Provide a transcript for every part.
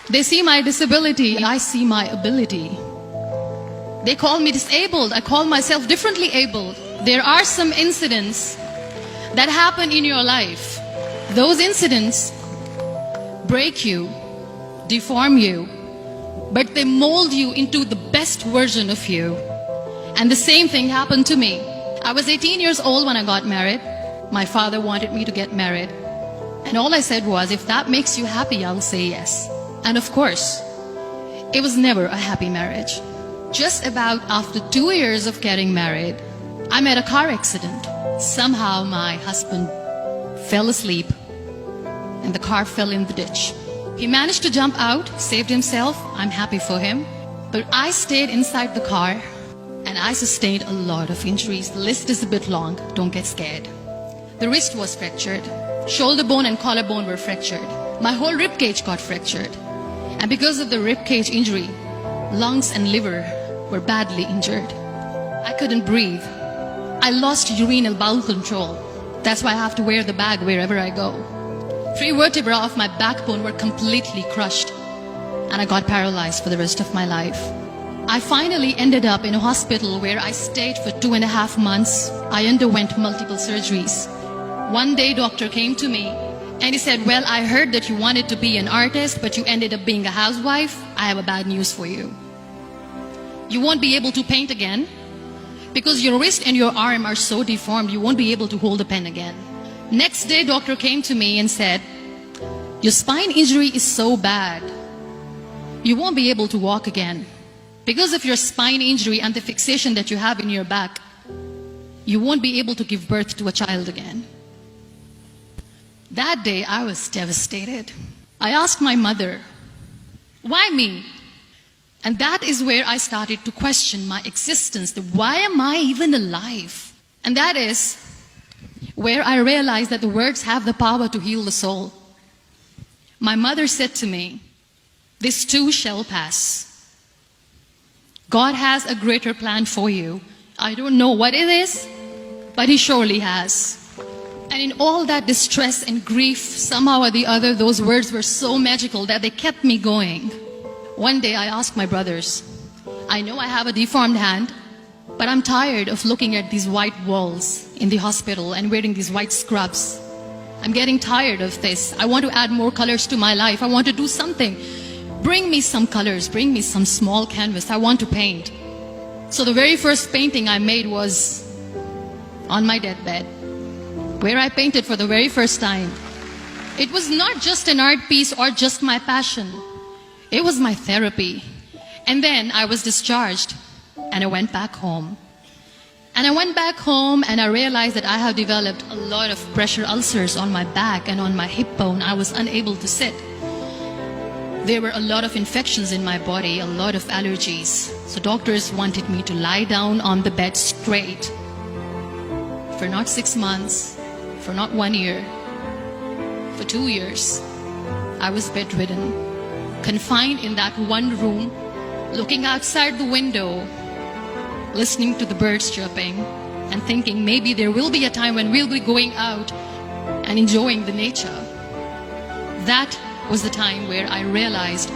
They see my disability, I see my ability. They call me disabled, I call myself differently abled. There are some incidents that happen in your life. Those incidents break you, deform you, but they mold you into the best version of you. And the same thing happened to me. I was 18 years old when I got married. My father wanted me to get married. And all I said was, if that makes you happy, I'll say yes. And of course, it was never a happy marriage. Just about after 2 years of getting married, I met a car accident. Somehow my husband fell asleep and the car fell in the ditch. He managed to jump out, saved himself. I'm happy for him. But I stayed inside the car and I sustained a lot of injuries. The list is a bit long, don't get scared. The wrist was fractured. Shoulder bone and collarbone were fractured. My whole rib cage got fractured. And because of the rib cage injury, lungs and liver were badly injured. I couldn't breathe. I lost urinary bowel control. That's why I have to wear the bag wherever I go. 3 vertebrae of my backbone were completely crushed. And I got paralyzed for the rest of my life. I finally ended up in a hospital where I stayed for 2.5 months. I underwent multiple surgeries. One day, doctor came to me and he said, well, I heard that you wanted to be an artist, but you ended up being a housewife. I have a bad news for you. You won't be able to paint again because your wrist and your arm are so deformed, you won't be able to hold a pen again. Next day, doctor came to me and said, your spine injury is so bad, you won't be able to walk again. Because of your spine injury and the fixation that you have in your back, you won't be able to give birth to a child again. That day, I was devastated. I asked my mother, why me? And that is where I started to question my existence. Why am I even alive? And that is where I realized that the words have the power to heal the soul. My mother said to me, this too shall pass. God has a greater plan for you. I don't know what it is, but He surely has. And in all that distress and grief, somehow or the other, those words were so magical that they kept me going. One day I asked my brothers, I know I have a deformed hand, but I'm tired of looking at these white walls in the hospital and wearing these white scrubs. I'm getting tired of this. I want to add more colors to my life. I want to do something. Bring me some colors, bring me some small canvas. I want to paint. So the very first painting I made was on my deathbed, where I painted for the very first time. It was not just an art piece or just my passion. It was my therapy. And then I was discharged and I went back home. And I went back home and I realized that I have developed a lot of pressure ulcers on my back and on my hip bone. I was unable to sit. There were a lot of infections in my body, a lot of allergies. So doctors wanted me to lie down on the bed straight for not 6 months, for not 1 year, for 2 years. I was bedridden, confined in that one room, looking outside the window, listening to the birds chirping and thinking maybe there will be a time when we'll be going out and enjoying the nature. That was the time where I realized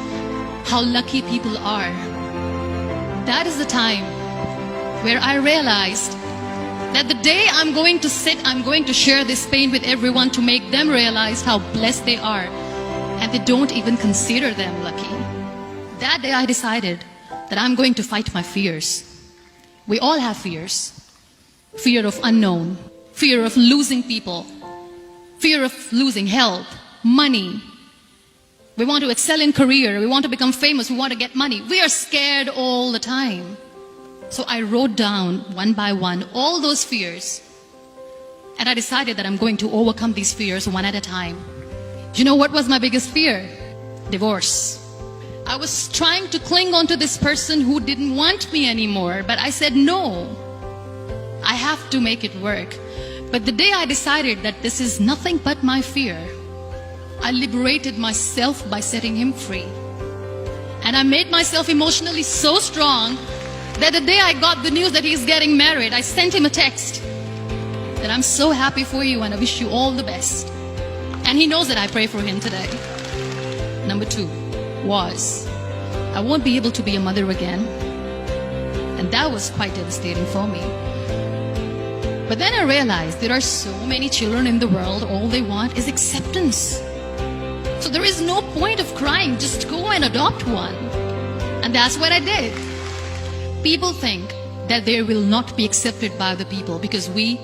how lucky people are. That is the time where I realized that the day I'm going to sit, I'm going to share this pain with everyone to make them realize how blessed they are, and they don't even consider them lucky. That day I decided that I'm going to fight my fears. We all have fears. Fear of unknown, fear of losing people, fear of losing health, money. We want to excel in career, we want to become famous, we want to get money. We are scared all the time. So I wrote down one by one all those fears. And I decided that I'm going to overcome these fears one at a time. Do you know what was my biggest fear? Divorce. I was trying to cling on to this person who didn't want me anymore, but I said no. I have to make it work. But the day I decided that this is nothing but my fear, I liberated myself by setting him free. And I made myself emotionally so strong that the day I got the news that he's getting married, I sent him a text that I'm so happy for you and I wish you all the best. And he knows that I pray for him today. Number 2, was, I won't be able to be a mother again. And that was quite devastating for me. But then I realized there are so many children in the world, all they want is acceptance. So there is no point of crying, just go and adopt one. And that's what I did. People think that they will not be accepted by the people because we,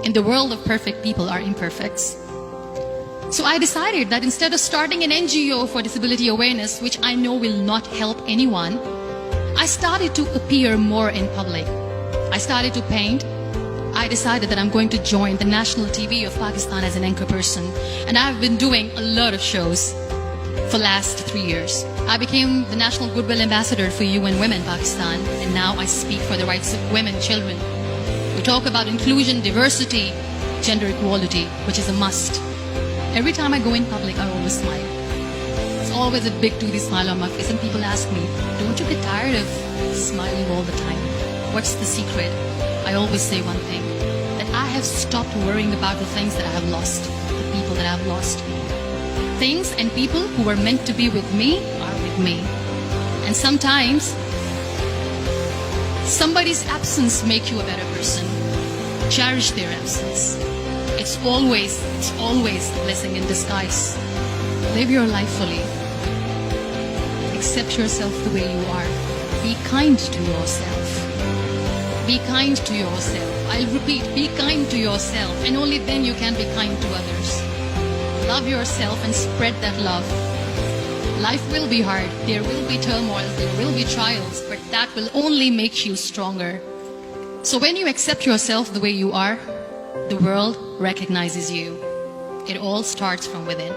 in the world of perfect people, are imperfects. So I decided that instead of starting an NGO for disability awareness, which I know will not help anyone, I started to appear more in public. I started to paint. I decided that I'm going to join the national TV of Pakistan as an anchor person. And I've been doing a lot of shows for the last 3 years. I became the National Goodwill Ambassador for UN Women Pakistan. And now I speak for the rights of women, children. We talk about inclusion, diversity, gender equality, which is a must. Every time I go in public, I always smile. It's always a big toothy smile on my face, and people ask me, don't you get tired of smiling all the time? What's the secret? I always say one thing, that I have stopped worrying about the things that I have lost, the people that I have lost. Things and people who were meant to be with me are with me. And sometimes, somebody's absence makes you a better person. Cherish their absence. It's always a blessing in disguise. Live your life fully. Accept yourself the way you are. Be kind to yourself. Be kind to yourself. I'll repeat, be kind to yourself, and only then you can be kind to others. Love yourself and spread that love. Life will be hard. There will be turmoil. There will be trials, but that will only make you stronger. So when you accept yourself the way you are, the world recognizes you. It all starts from within.